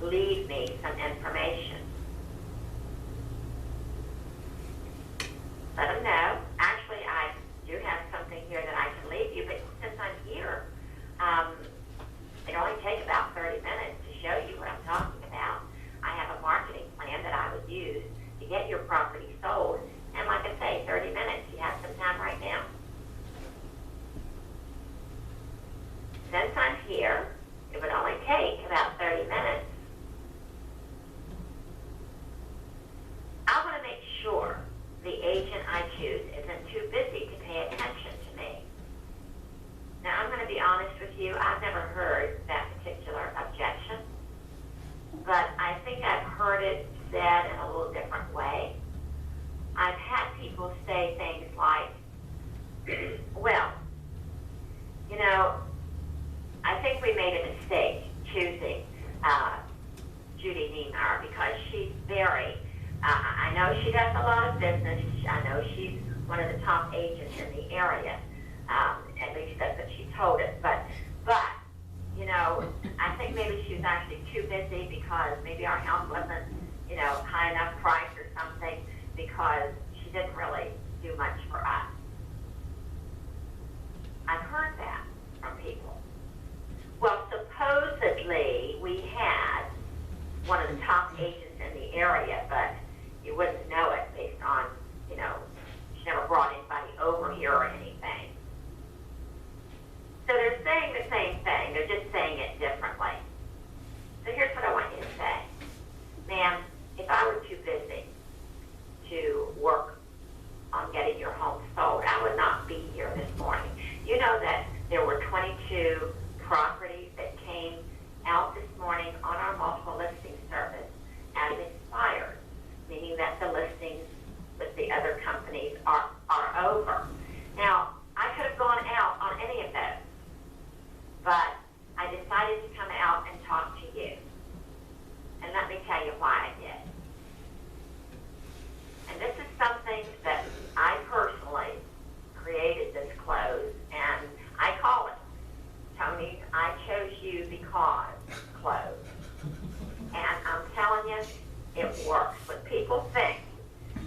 leave me some information. Let them know. Actually, I do have something here that I can leave you, but since I'm here, it only takes about 30 minutes to show you what I'm talking about. I have a marketing plan that I would use to get your property sold. And like I say, 30 minutes. You have some time right now. Since I'm here, it would only take about 30 minutes. I want to make sure the agent I choose isn't too busy to pay attention to me. Now, I'm going to be honest with you. I've never heard that particular objection, but I think I've heard it said in a little different way. I've had people say things like, well, you know, I think we made a mistake choosing Judy Niemeyer because she's very, I know she does a lot of business. I know she's one of the top agents in the area. At least that's what she told us. But you know, I think maybe she was actually too busy because maybe our house wasn't, you know, high enough price or something, because she didn't really do much for us. I've heard that from people. Well, supposedly we had one of the top agents in the area, but you wouldn't know it based on, you know, she never brought anybody over here or anything. So they're saying the same thing, they're just saying it differently. So here's what I want you to say. Ma'am, if I were too busy to work on getting your home sold, I would not be here this morning. You know that there were 22 properties that came out this morning on our multiple listing service as expired, meaning that the listings with the other companies are over. Now, I could have gone out on any of those, but I decided to come out and talk to you. And let me tell you why I did. And this is something that I personally created this close, and I call it Tony's I Chose You Because close. And I'm telling you, it works. When people think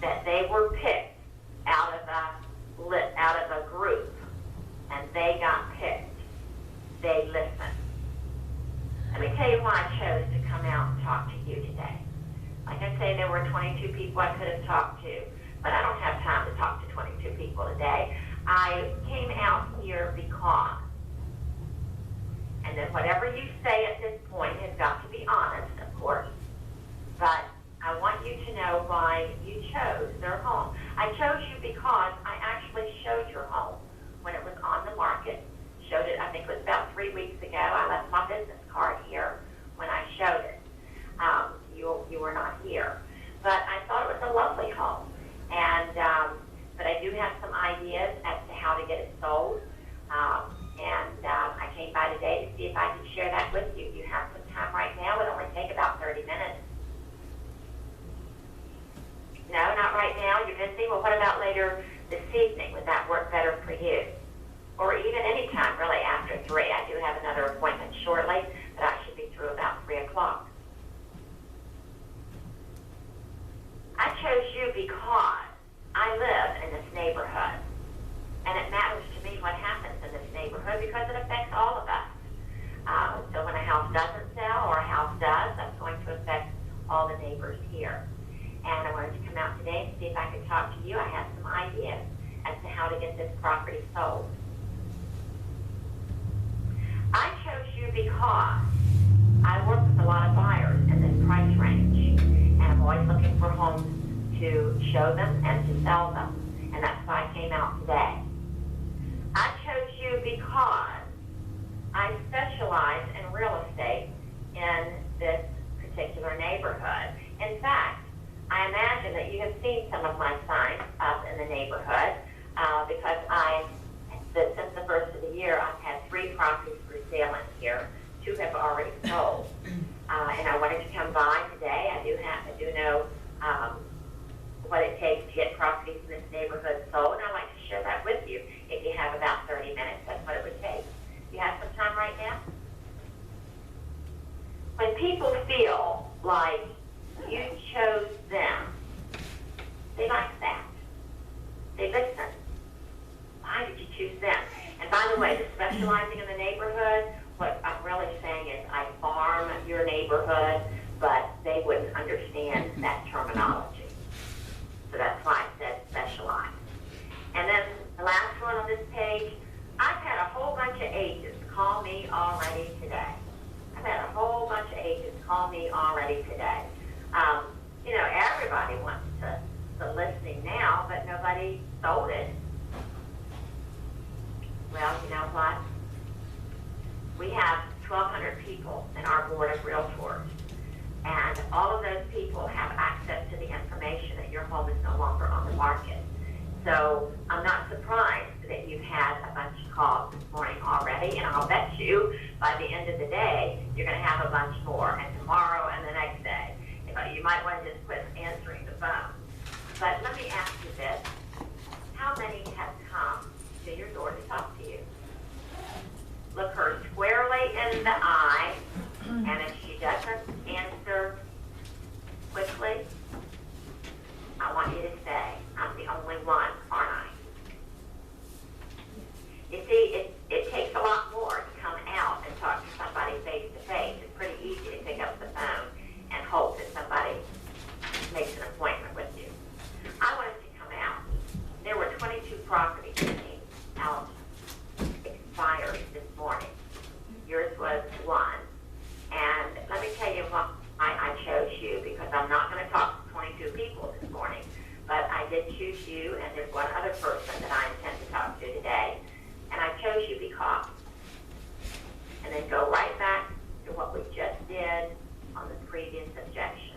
that they were picked out of a group and they got picked, they listen. Let me tell you why I chose to come out and talk to you today. Like I say, there were 22 people I could have talked to, but I don't have time to talk to 22 people today. I came out here because, and then whatever you say at this point has got to be honest, of course, but I want you to know why you chose their home. I chose you because I actually showed your home when it was on the market. Showed it, I think it was about 3 weeks ago. I left my business card here when I showed it. You were not here. But I thought it was a lovely home. And but I do have some ideas as to how to get it sold. I came by today to see if I could share that with you. You have some time right now. It only take about 30 minutes. No, not right now. You're busy? Well, what about later this evening? Would that work better for you? Or even any time, really, after 3. I do have another appointment shortly, but I should be through about 3 o'clock. I chose you because I live in this neighborhood, and it matters to me what happens in this neighborhood because it affects all of us. So when a house doesn't sell or a house does, that's going to affect all the neighbors here. And I wanted to come out today and see if I could talk to you. I have some ideas as to how to get this property sold. I chose you because I work with a lot of buyers in this price range, and I'm always looking for homes to show them and to sell them, and that's why I came out today. I chose you because I specialize in real estate in this particular neighborhood. In fact, I imagine that you have seen some of my signs up in the neighborhood because since the first of the year, I've had 3 properties for sale in here. 2 have already sold. And I wanted to come by today. I do know what it takes to get properties in this neighborhood sold, and I'd like to share that with you. If you have about 30 minutes, that's what it would take. You have some time right now? When people feel like you chose them, they like that. They listen. Why did you choose them? And by the way, the specializing in the neighborhood, what I'm really saying is I farm your neighborhood, but they wouldn't understand that terminology. So that's why I said specialize. And then the last one on this page, I've had a whole bunch of agents call me already today. I've had a whole bunch of agents call me already today. You know, everybody wants the listing now, but nobody sold it. Well, you know what? We have 1,200 people in our board of realtors, and all of those people have access to the information that your home is no longer on the market. So I'm not surprised that you've had a bunch of calls this morning already, and I'll bet you by the end of the day, you're going to have a bunch more, and tomorrow and the next day. You might want to just quit answering the phone. But let me ask you this. How many have come to your door to talk to you? Look her squarely in the eye, and if she doesn't answer quickly, I want you to say, I'm the only one, aren't I? You see, it takes a lot more to come out and talk to somebody face to face. It's pretty easy to pick up the phone and hope that somebody makes an appointment with you. I wanted to come out. There were 22 properties out expired this morning. Yours was one. And let me tell you why I chose you, because I'm not going to talk to 22 people this morning, but I did choose you, and there's one other person that I intend to talk to today. And I chose you because, and then go right back to what we just did on the previous objection.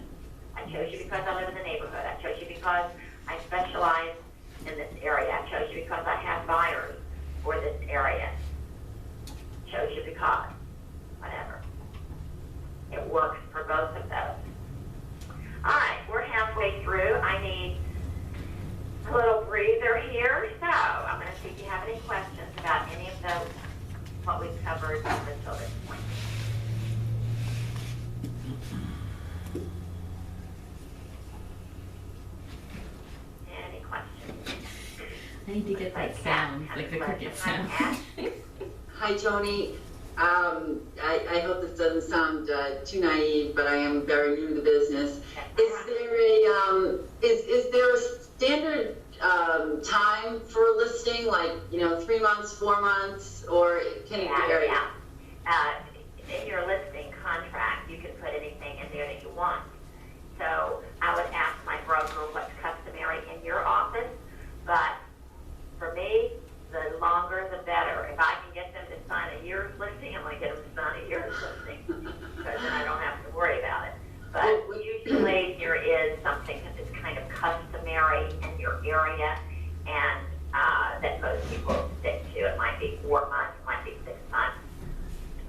I chose you because I live in the neighborhood. I chose you because I specialize in this area. I chose you because I have buyers for this area. I chose you because, whatever. It works for both of those. All right, we're halfway through. I need a little breather here. So I'm going to see if you have any questions about any of those, what we've covered up until this point. Any questions? I need to get that sound, like the cricket sound. Hi, Tony. I hope this doesn't sound too naive, but I am very new to the business. Is there a standard time for a listing, like 3 months, 4 months, or can it vary? Yeah. In your listing contract, you can put anything in there that you want. So I would ask my broker what's customary in your office, but for me, the longer the better. If I can get them to sign a year's listing, I'm going to get them to sign a year's listing, because then I don't have to worry about it. But usually there is something that's kind of customary in your area, and that most people stick to. It might be 4 months, it might be 6 months.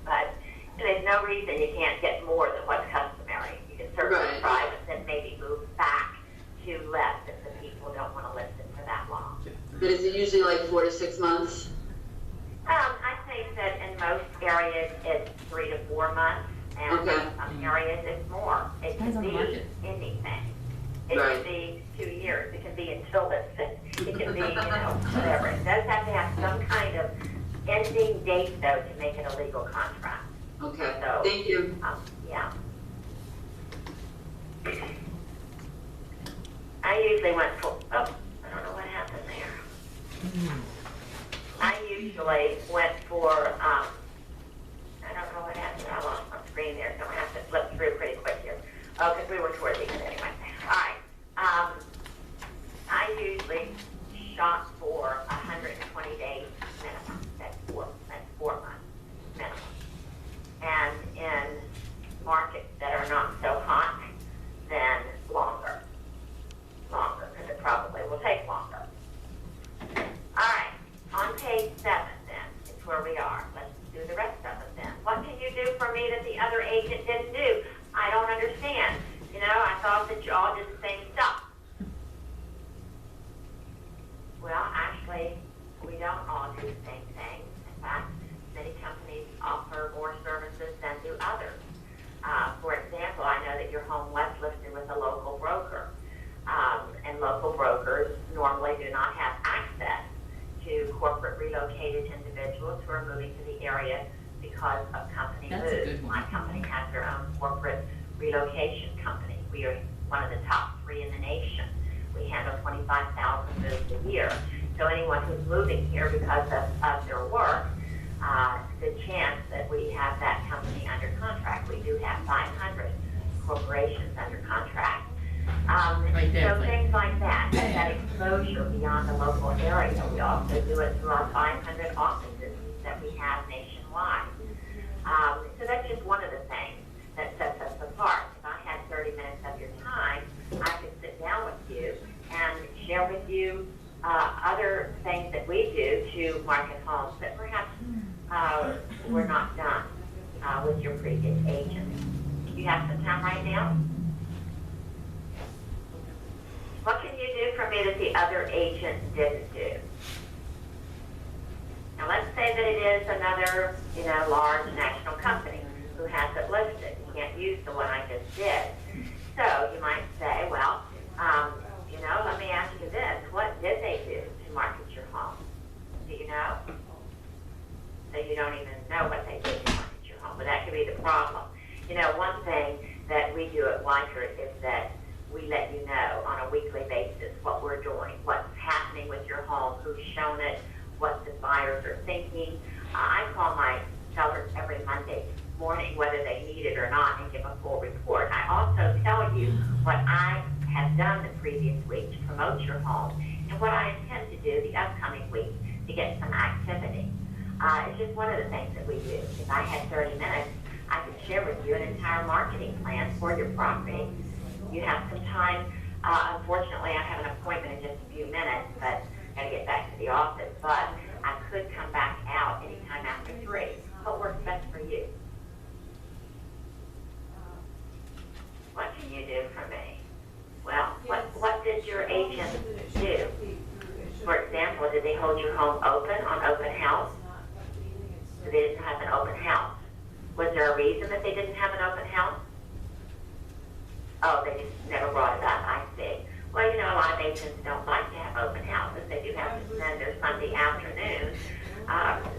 But there's no reason you can't get more than what's customary. You can certainly try, but then maybe move back to less if the people don't want to listen for that long. But is it usually like 4 to 6 months? I think that in most areas it's 3 to 4 months, and in some areas it's more. It can be anything. It can be 2 years. It can be until it's, it can be, whatever. It does have to have some kind of ending date, though, to make it a legal contract. Okay, So, thank you. Yeah. I usually went for, I don't know what happened there. I usually went for, I don't know what happened. I lost my screen there, so I'm going to have to flip through pretty quick here. Oh, because we were towards the end anyway. All right. I usually shot for 120 days minimum. That's 4 months minimum. And in markets that are not so hot, then longer, because it probably will take longer. All right, on page 7 then, is where we are. Let's do the rest of it then. What can you do for me that the other agent didn't do? I don't understand. I thought that you all did the same stuff. Well, actually, we don't all do the same thing. In fact, many companies offer more services than do others. For example, because of company That's a moves. good one. My company has their own corporate relocation company. We are one of the top 3 in the nation. We handle 25,000 moves a year. So anyone who's moving here because of their work, good chance that we have that company under contract. We do have 500 corporations under contract. Right there, So like- things like that, that exposure beyond the local area. We also do it through our 500 offices that we have nationwide. So that's just one of the things that sets us apart. If I had 30 minutes of your time, I could sit down with you and share with you other things that we do to market homes that perhaps were not done with your previous agent. You have some time right now? What can you do for me that the other agent didn't do? Now let's say that it is another, large national company who has it listed. You can't use the one I just did. So you might say, well, let me ask you this. What did they do to market your home? Do you know? So you don't even know what they did to market your home. But that could be the problem. One thing that we do at Weichert is that we let you know on a weekly basis what we're doing, what's happening with your home, who's shown it, what the buyers are thinking. I call my sellers every Monday morning, whether they need it or not, and give a full report. I also tell you what I have done the previous week to promote your home and what I intend to do the upcoming week to get some activity. It's just one of the things that we do. If I had 30 minutes, I could share with you an entire marketing plan for your property. You have some time. Unfortunately, I have an appointment in just a few minutes, but I got to get back to the office. But I could come back out anytime after 3. What works best for you? What can you do for me? Well, what did your agent do? For example, did they hold your home open on open house? So they didn't have an open house. Was there a reason that they didn't have an open house? Oh, they just never brought it up. I see. Well, a lot of agents don't like to have open houses. They do have to spend their Sunday afternoon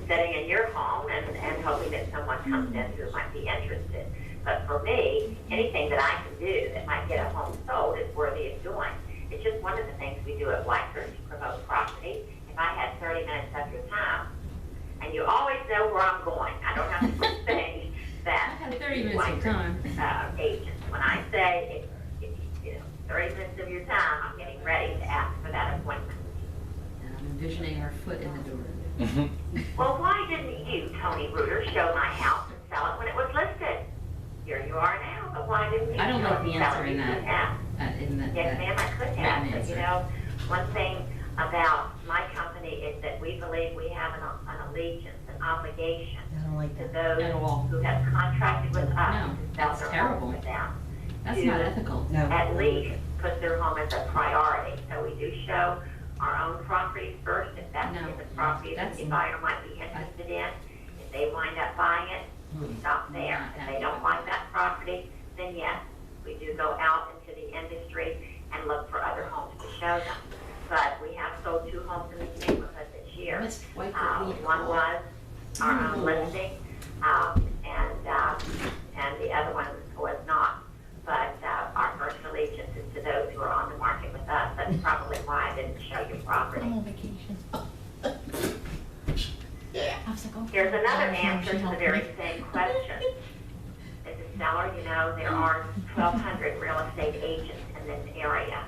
sitting in your home and hoping that someone comes in who might be interested. But for me, anything that I can do that might get a home sold is worthy of doing. It's just one of the things we do at Weichert to promote property. If I had 30 minutes of your time, and you always know where I'm going. I don't have to say that. I have 30 minutes of time. Agents. When I say, 30 minutes of your time, I'm getting ready to ask for that appointment. And I'm envisioning our foot in the door. Well, why didn't you, Tony Reuter, show my house and sell it when it was listed? Here you are now, but why didn't you? I don't show like it the and sell answer it? in You could have. that. Yes, ma'am, I could have, written but answer. one thing about my company is that we believe we have an allegiance, an obligation I don't like to that. those At all. who have contracted with us No, to sell that's their terrible. home with them. That's to not ethical. No. At least put their home as a priority. So we do show our own properties first, if that's No, the property that that's- the buyer might be interested in. If they wind up buying it, we stop there. Not If they don't like that property, then yes, we do go out into the industry and look for other homes to show them. But we have sold 2 homes in this neighborhood this year. Let's wipe the One was our own listing, and the other one was not. But our first allegiance is to those who are on the market with us. That's probably why I didn't show your property. I'm on vacation. I was like, oh. Here's another God, answer she to the helped very me. same question. As a seller, there are 1,200 real estate agents in this area.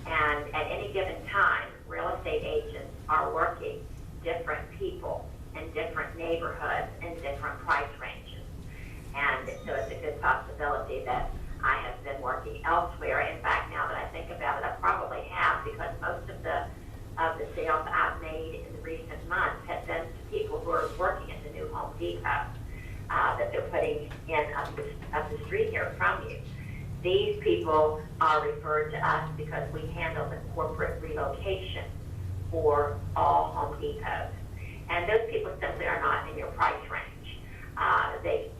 And at any given time, real estate agents are working different people in different neighborhoods in different price ranges. And so it's a good possibility that I have been working elsewhere. In fact, now that I think about it, I probably have, because most of the sales I've made in the recent months have been to people who are working at the new Home Depot that they're putting in up the street here from you. These people are referred to us because we handle the corporate relocation for all Home Depots. And those people simply are not in your price range. They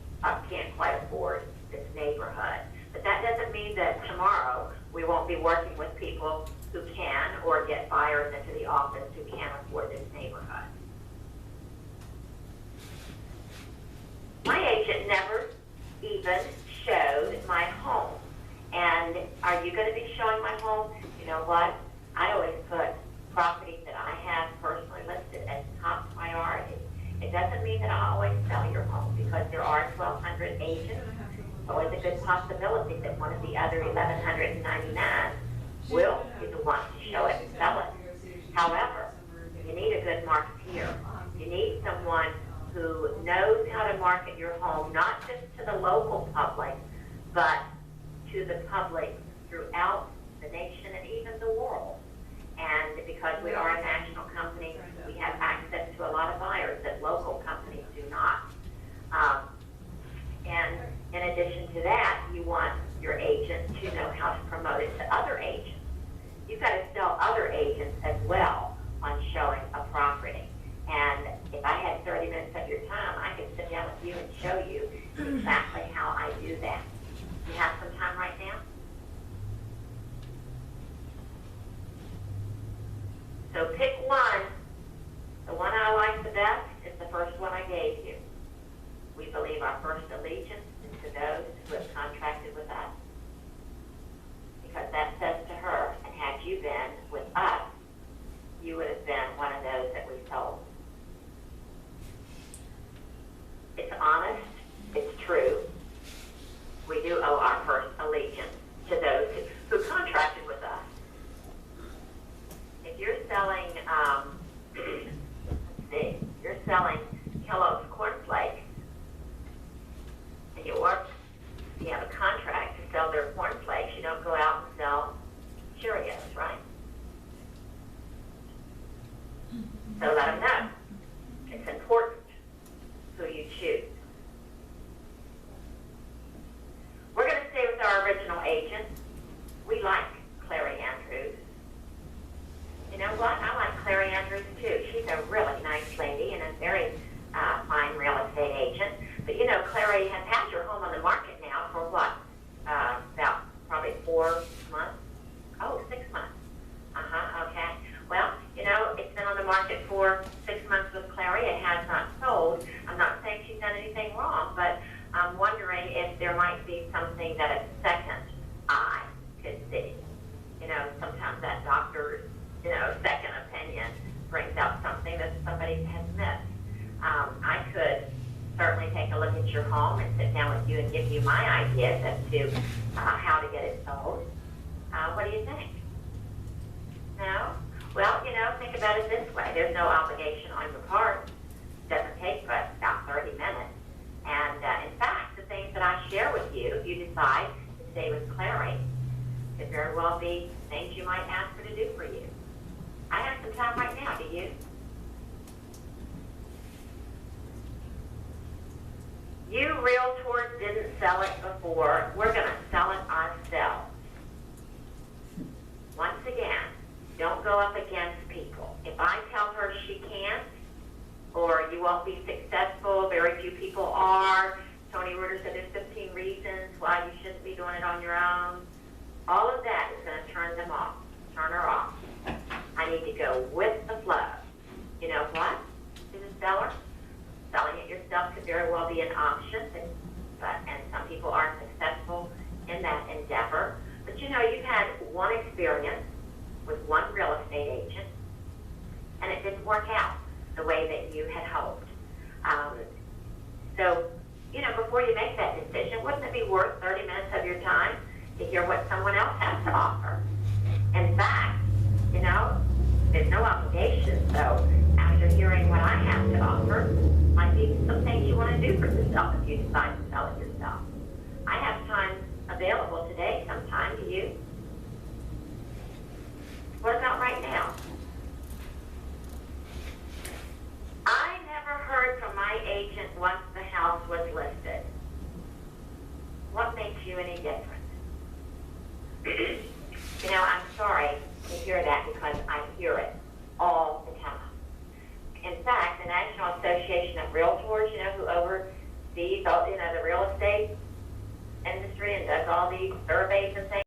can't quite afford this neighborhood. But that doesn't mean that tomorrow we won't be working with people who can, or get buyers into the office who can afford this neighborhood. One agent never even showed my home. And are you going to be showing my home? You know what? I always put properties that I have personally listed as top priority. It doesn't mean that I always sell your home, because there are 1,200 agents. So it's a good possibility that one of the other 1,199 will be the one to show it and sell it. However, you need a good marketeer. You need someone who knows how to market your home, not just to the local public, but to the public throughout the nation and even the world. And because we are a national company, we have access to a lot of buyers that local companies do not. And in addition to that, you want your agent to know how to promote it to other agents. You've got to sell other agents as well on showing a property. And if I had 30 minutes of your time, I could sit down with you and show you exactly how I do that. You have some time right now? So pick one. The one I like the best is the first one I gave you. We believe our first allegiance is to those who have contracted with us. Because that says to her, and had you been with us, you would have been one of those that we sold. It's honest, it's true. We do owe our first allegiance to those who contracted with us. If you're selling, let's see, you're selling Kellogg's Corn Flakes, and you have a contract to sell their corn flakes, you don't go out and sell Cheerios, right? So let them know. It's important who you choose. We're going to stay with our original agent. We like Clary Andrews. You know what? I like Clary Andrews too. She's a really nice lady and a very fine real estate agent. But you know, Clary has had your home on the market now for what? About probably 4 months? Oh, 6 months. Okay. Well, you know, it's been on the market for 6 months with Clary. It has not sold. I'm not saying she's done anything wrong, but I'm wondering if there might be something that a second eye could see. You know, sometimes that doctor's, second opinion brings out something that somebody has missed. I could certainly take a look at your home and sit down with you and give you my ideas as to how to get it sold. What do you think? No? Well, think about it this way. There's no obligation on your part. It doesn't take but about 30 minutes. And in fact, the things that I share with you, if you decide to stay with Clary, could very well be things you might ask her to do for you. I have some time right now, do you? You realtors didn't sell it before. We're going to sell it ourselves. Once again, don't go up against people. If I tell her she can't, or you won't be successful, very few people are, Tony Reuter said there's 15 reasons why you shouldn't be doing it on your own, all of that is going to turn them off, turn her off. I need to go with the flow. You know what? To the seller, selling it yourself could very well be an option, and some people are successful in that endeavor. But you've had one experience with one real estate agent, and it didn't work out the way that you had hoped. So, before you make that decision, wouldn't it be worth 30 minutes of your time to hear what someone else has to offer? In fact, there's no obligation, so after hearing what I have to offer, might be some things you want to do for yourself if you decide to sell it yourself. I have time available today sometime. Do you? What about right now? I never heard from my agent once the house was listed. What makes you any different? I'm sorry to hear that because I hear it all the time. In fact, the National Association of Realtors, who oversees all, the real estate industry and does all these surveys and things,